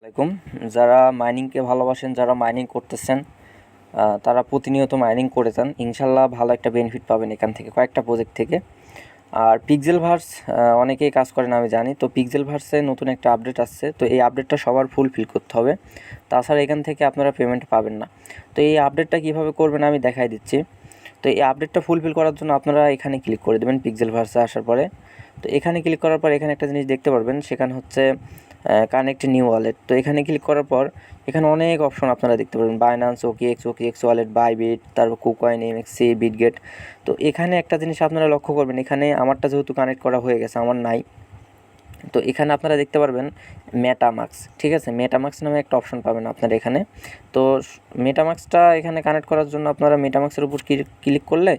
আসসালামাইকুম। যারা মাইনিংকে ভালোবাসেন, যারা মাইনিং করতেছেন, তারা প্রতিনিয়ত মাইনিং করে যান, ইনশাল্লাহ ভালো একটা বেনিফিট পাবেন এখান থেকে, কয়েকটা প্রজেক্ট থেকে। আর পিক্সেলভার্স অনেকেই কাজ করেন আমি জানি, তো পিক্সেলভার্সে নতুন একটা আপডেট আসছে, তো এই আপডেটটা সবার ফুলফিল করতে হবে, তাছাড়া এখান থেকে আপনারা পেমেন্ট পাবেন না। তো এই আপডেটটা কীভাবে করবেন আমি দেখাই দিচ্ছি। তো এই আপডেটটা ফুলফিল করার জন্য আপনারা এখানে ক্লিক করে দেবেন, পিক্সেলভার্সে আসার পরে। তো এখানে ক্লিক করার পর এখানে একটা জিনিস দেখতে পারবেন, সেখানে হচ্ছে কানেক্ট নিউ ওয়ালেট। তো এখানে ক্লিক করার পর এখানে অনেক অপশন আপনারা দেখতে পারবেন, বাইন্যান্স, ওকেএক্স ওয়ালেট, বাইবিট, তারপর কুকয়েন, এমএক্সি, বিটগেট। তো এখানে একটা জিনিস আপনারা লক্ষ্য করবেন, এখানে আমারটা যেহেতু কানেক্ট করা হয়ে গেছে, আমার নাই, তো এখানে আপনারা দেখতে পারবেন মেটামাক্স। ঠিক আছে, মেটামাক্স নামে একটা অপশন পাবেন আপনারা এখানে। তো মেটামাক্সটা এখানে কানেক্ট করার জন্য আপনারা মেটামাক্সের উপর ক্লিক করলে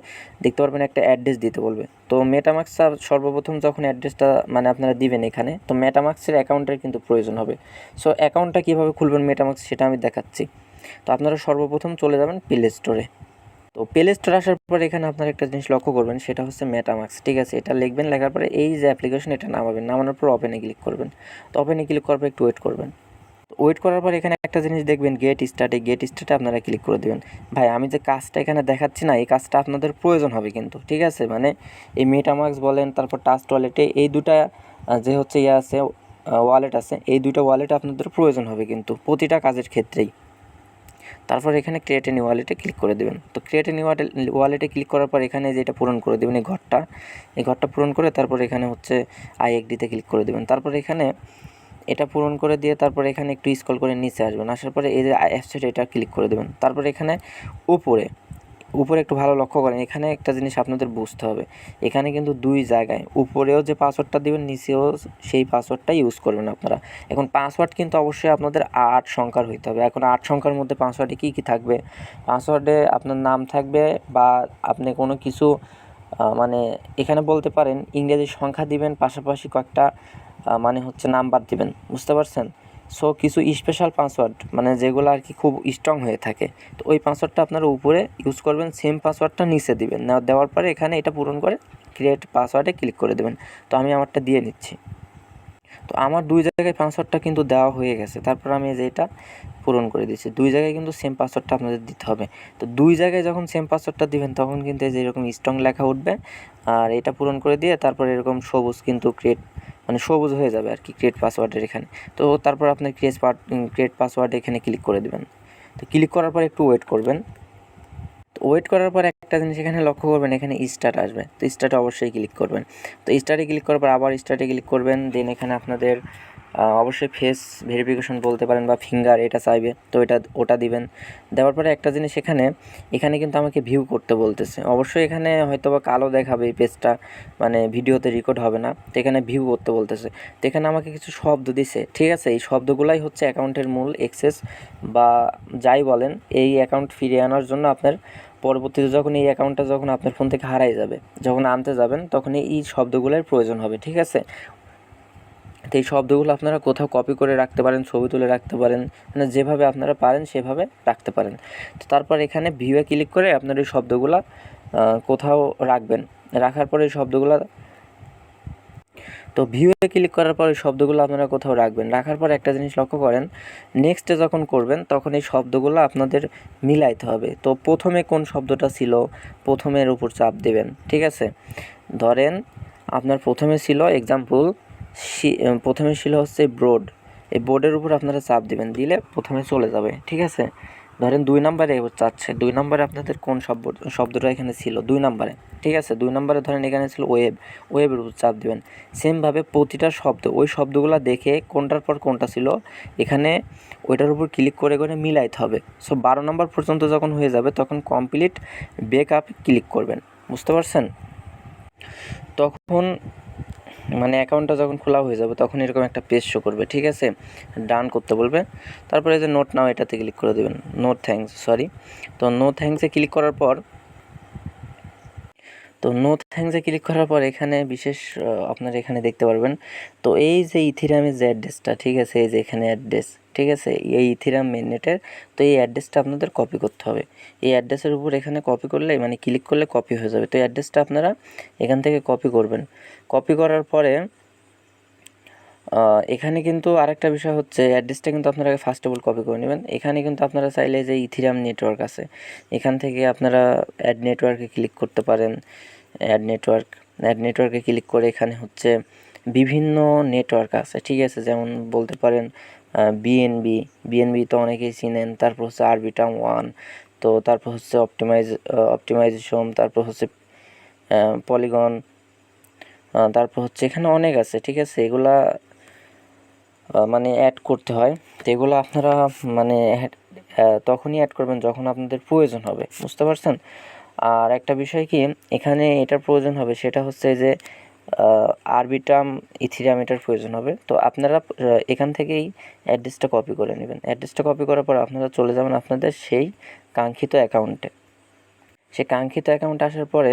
দেখতে পারবেন একটা অ্যাড্রেস দিতে বলবে। তো মেটামাক্সটা সর্বপ্রথম যখন অ্যাড্রেসটা আপনারা দিবেন এখানে, তো মেটামাক্সের অ্যাকাউন্টের কিন্তু প্রয়োজন হবে। সো অ্যাকাউন্টটা কীভাবে খুলবেন মেটামাক্স সেটা আমি দেখাচ্ছি। তো আপনারা সর্বপ্রথম চলে যাবেন প্লে স্টোরে। তো প্লে স্টোরে আসার পর এখানে আপনারা একটা জিনিস লক্ষ্য করবেন, সেটা হচ্ছে মেটামাক্স। ঠিক আছে, এটা লিখবেন, লেখার পরে এই যে অ্যাপ্লিকেশন এটা নামাবেন, নামানোর পর ওপেনে ক্লিক করবেন। তো ওপেনে ক্লিক করার পর একটু ওয়েট করবেন। তো ওয়েট করার পর এখানে একটা জিনিস দেখবেন, গেট স্টার্টে আপনারা ক্লিক করে দেবেন। ভাই আমি যে কাজটা এখানে দেখাচ্ছি না, এই কাজটা আপনাদের প্রয়োজন হবে কিন্তু। ঠিক আছে, মানে এই মেটামাক্স বলেন, তারপর ট্রাস্ট ওয়ালেটে এই দুটা যে হচ্ছে আছে ওয়ালেট আছে, এই দুটো ওয়ালেট আপনাদের প্রয়োজন হবে কিন্তু প্রতিটা কাজের ক্ষেত্রেই। তারপর এখানে ক্রিয়েট এ নিউ ওয়ালেটে ক্লিক করে দেবেন। তো ক্রিয়েট এ নিউ ওয়ালেটে ক্লিক করার পর এখানে যেটা পূরণ করে দেবেন, এই ঘরটা পূরণ করে তারপর এখানে হচ্ছে আইএক্সডিতে ক্লিক করে দেবেন। তারপর এখানে এটা পূরণ করে দিয়ে তারপর এখানে একটু স্ক্রল করে নিচে আসবেন, আসার পরে এই যে অ্যাপসেট এটা ক্লিক করে দেবেন। তারপর এখানে উপরে একটু ভালো লক্ষ্য করেন, এখানে একটা জিনিস আপনাদের বুঝতে হবে, এখানে কিন্তু দুই জায়গায়, উপরেও যে পাসওয়ার্ডটা দিবেন, নিচেও সেই পাসওয়ার্ডটা ইউজ করবেন আপনারা। এখন পাসওয়ার্ড কিন্তু অবশ্যই আপনাদের 8 সংখ্যার হইতে হবে। এখন 8 সংখ্যার মধ্যে পাসওয়ার্ডে কী কী থাকবে? পাসওয়ার্ডে আপনার নাম থাকবে, বা আপনি কোনো কিছু মানে এখানে বলতে পারেন ইংরেজি সংখ্যা দিবেন, পাশাপাশি কয়েকটা মানে হচ্ছে নাম্বার দিবেন, বুঝতে পারছেন? সো কিছু স্পেশাল পাসওয়ার্ড মানে যেগুলো আর কি খুব স্ট্রং হয়ে থাকে, তো ওই পাসওয়ার্ডটা আপনারা উপরে ইউজ করবেন, সেম পাসওয়ার্ডটা নিচে দিবেন। দেওয়ার পরে এখানে এটা পূরণ করে ক্রিয়েট পাসওয়ার্ডে ক্লিক করে দেবেন। তো আমি আমারটা দিয়ে নিচ্ছি। তো আমার 2 জায়গায় পাসওয়ার্ডটা কিন্তু দেওয়া হয়ে গেছে, তারপর আমি এই যে এটা পূরণ করে দিচ্ছি। 2 জায়গায় কিন্তু সেম পাসওয়ার্ডটা আপনাদের দিতে হবে। তো 2 জায়গায় যখন সেম পাসওয়ার্ডটা দিবেন, তখন কিন্তু এই যে এরকম স্ট্রং লেখা উঠবে, আর এটা পূরণ করে দিয়ে তারপর এরকম সবুজ কিন্তু সবুজ হয়ে যাবে আর কি ক্রিয়েট পাসওয়ার্ডের এখানে। তো তারপর আপনি ক্রিয়েট পাসওয়ার্ড এখানে ক্লিক করে দেবেন। তো ক্লিক করার পর একটু ওয়েট করবেন। তো ওয়েট করার পর একটা জিনিস এখানে লক্ষ্য করবেন, এখানে স্টার্ট আসবে, তো স্টার্টে অবশ্যই ক্লিক করবেন। তো স্টার্টে ক্লিক করার পর আবার স্টার্টে ক্লিক করবেন, দেন এখানে আপনাদের অবশ্যই ফেস ভেরিফিকেশন বলতে পারেন বা ফিঙ্গার এটা চাইবে, তো ওটা দিবেন। দেওয়ার পরে একটা জিনিস এখানে কিন্তু আমাকে ভিউ করতে বলতেছে, অবশ্যই এখানে হয়তো বা কালো দেখাবে এই পেজটা, মানে ভিডিওতে রেকর্ড হবে না, তো এখানে ভিউ করতে বলতেছে। তো এখানে আমাকে কিছু শব্দ দিছে, ঠিক আছে, এই শব্দগুলাই হচ্ছে অ্যাকাউন্টের মূল অ্যাক্সেস বা যাই বলেন, এই অ্যাকাউন্ট ফিরিয়ে আনার জন্য আপনার পরবর্তীতে যখন এই অ্যাকাউন্টটা যখন আপনার ফোন থেকে হারাই যাবে, যখন আনতে যাবেন, তখন এই শব্দগুলোর প্রয়োজন হবে। ঠিক আছে, তো এই শব্দগুলো আপনারা কোথাও কপি করে রাখতে পারেন, ছবি তুলে রাখতে পারেন, মানে যেভাবে আপনারা পারেন সেভাবে রাখতে পারেন। তো তারপর এখানে ভিউয়ে ক্লিক করে আপনার এই শব্দগুলো কোথাও রাখবেন, রাখার পরে এই শব্দগুলো, তো ভিউয়ে ক্লিক করার পর এই শব্দগুলো আপনারা কোথাও রাখবেন, রাখার পর একটা জিনিস লক্ষ্য করেন, নেক্সটে যখন করবেন তখন এই শব্দগুলো আপনাদের মিলাইতে হবে। তো প্রথমে কোন শব্দটা ছিল, প্রথমের উপর চাপ দেবেন। ঠিক আছে, ধরেন আপনার প্রথমে ছিল এক্সাম্পল প্রথমে ছিল হচ্ছে ব্রোড, এই বোর্ডের উপর আপনারা চাপ দেবেন, দিলে প্রথমে চলে যাবে। ঠিক আছে, ধরেন 2 নম্বরে চাচ্ছে, 2 নম্বরে আপনাদের কোন শব্দটা এখানে ছিল 2 নম্বরে। ঠিক আছে, 2 নম্বরে ধরেন এখানে ছিল ওয়েবের উপর চাপ দেবেন। সেমভাবে প্রতিটা শব্দ, ওই শব্দগুলো দেখে কোনটার পর কোনটা ছিল এখানে ওইটার উপর ক্লিক করে করে মিলাইতে হবে। সো 12 নম্বর পর্যন্ত যখন হয়ে যাবে তখন কমপ্লিট ব্যাকআপ ক্লিক করবেন, বুঝতে পারছেন? তখন মানে অ্যাকাউন্টটা যখন খোলা হয়ে যাবে তখন এরকম একটা পেজ শো করবে। ঠিক আছে, ডান করতে বলবে, তারপরে যে নোট নাও এটাতে ক্লিক করে দেবেন, তো নো থ্যাঙ্কসে ক্লিক করার পর ক্লিক করার পর এখানে বিশেষ আপনারা এখানে দেখতে পারবেন, তো এই যে ইথিরিয়ামের যে অ্যাড্রেসটা, ঠিক আছে, এই যে এখানে অ্যাড্রেস, ঠিক আছে, এই ইথিরিয়াম মেইননেটের, তো এই অ্যাড্রেসটা আপনাদের কপি করতে হবে। এই অ্যাড্রেসের উপর এখানে কপি করলে মানে ক্লিক করলে কপি হয়ে যাবে। তো এই অ্যাড্রেসটা আপনারা এখান থেকে কপি করবেন। কপি করার পরে এখানে কিন্তু আরেকটা বিষয় হচ্ছে অ্যাড্রেসটা কিন্তু আপনারা ফার্স্ট অফ অল কপি করে নেবেন। এখানে কিন্তু আপনারা চাইলে যে ইথিরিয়াম নেটওয়ার্ক আছে, এখান থেকে আপনারা অ্যাড নেটওয়ার্কে ক্লিক করতে পারেন। অ্যাড নেটওয়ার্কে ক্লিক করে এখানে হচ্ছে বিভিন্ন নেটওয়ার্ক আছে, ঠিক আছে। যেমন বলতে পারেন বিএনবি তো অনেকেই চিনেন। তারপর হচ্ছে আরবিটাম ওয়ান, তো তারপর হচ্ছে অপটিমাইজেশন, তারপর হচ্ছে পলিগন, তারপর হচ্ছে এখানে অনেক আছে, ঠিক আছে। এগুলা মানে অ্যাড করতে হয়। তো এগুলো আপনারা মানে তখনই অ্যাড করবেন যখন আপনাদের প্রয়োজন হবে, বুঝতে পারছেন। আর একটা বিষয় কি, এখানে এটার প্রয়োজন হবে সেটা হচ্ছে যে আরবিটাম ইথিরিয়াম এটার প্রয়োজন হবে। তো আপনারা এখান থেকেই অ্যাড্রেসটা কপি করে নেবেন। অ্যাড্রেসটা কপি করার পর আপনারা চলে যাবেন আপনাদের সেই কাঙ্ক্ষিত অ্যাকাউন্টে। সেই কাঙ্ক্ষিত অ্যাকাউন্টে আসার পরে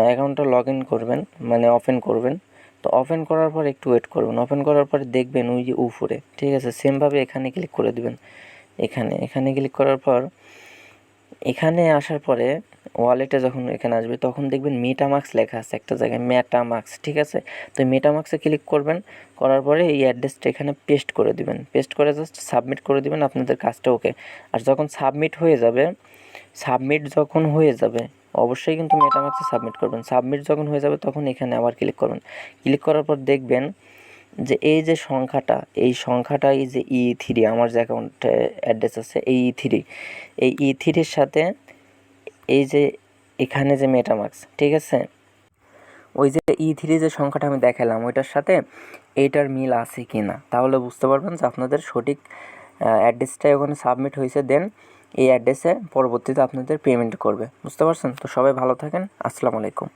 অ্যাকাউন্টটা লগ ইন করবেন, মানে ওপেন করবেন। তো ওপেন করার পর একটু ওয়েট করবেন। ওপেন করার পরে দেখবেন ওই যে উপরে, ঠিক আছে, সেমভাবে এখানে ক্লিক করে দিবেন। এখানে ক্লিক করার পর এখানে আসার পরে ওয়ালেটে যখন এখানে আসবে তখন দেখবেন মেটামাক্স লেখা আছে একটা জায়গায়, মেটামাক্স, ঠিক আছে। তো মেটামাক্সে ক্লিক করবেন, করার পরে এই অ্যাড্রেসটা এখানে পেস্ট করে দিবেন। পেস্ট করে জাস্ট সাবমিট করে দিবেন, আপনাদের কাজটা ওকে। আর যখন সাবমিট যখন হয়ে যাবে অবশ্যই কিন্তু মেটামাক্সে সাবমিট করবেন। সাবমিট যখন হয়ে যাবে তখন এখানে আবার ক্লিক করবেন। ক্লিক করার পর দেখবেন যে এই যে সংখ্যাটা এই যে E3, আমার যে অ্যাকাউন্টে অ্যাড্রেস আছে এই E3-র সাথে এই যে এখানে যে মেটামাক্স, ঠিক আছে, ওই যে E3 যে সংখ্যাটা আমি দেখালাম ওইটার সাথে এইটার মিল আছে কি না, তাহলে বুঝতে পারবেন যে আপনাদের সঠিক অ্যাড্রেসটা ওখানে সাবমিট হয়েছে। দেন এই অ্যাড্রেসে পরবর্তীতে আপনাদের পেমেন্ট করবে, বুঝতে পারছেন। তো সবাই ভালো থাকেন, আসসালামু আলাইকুম।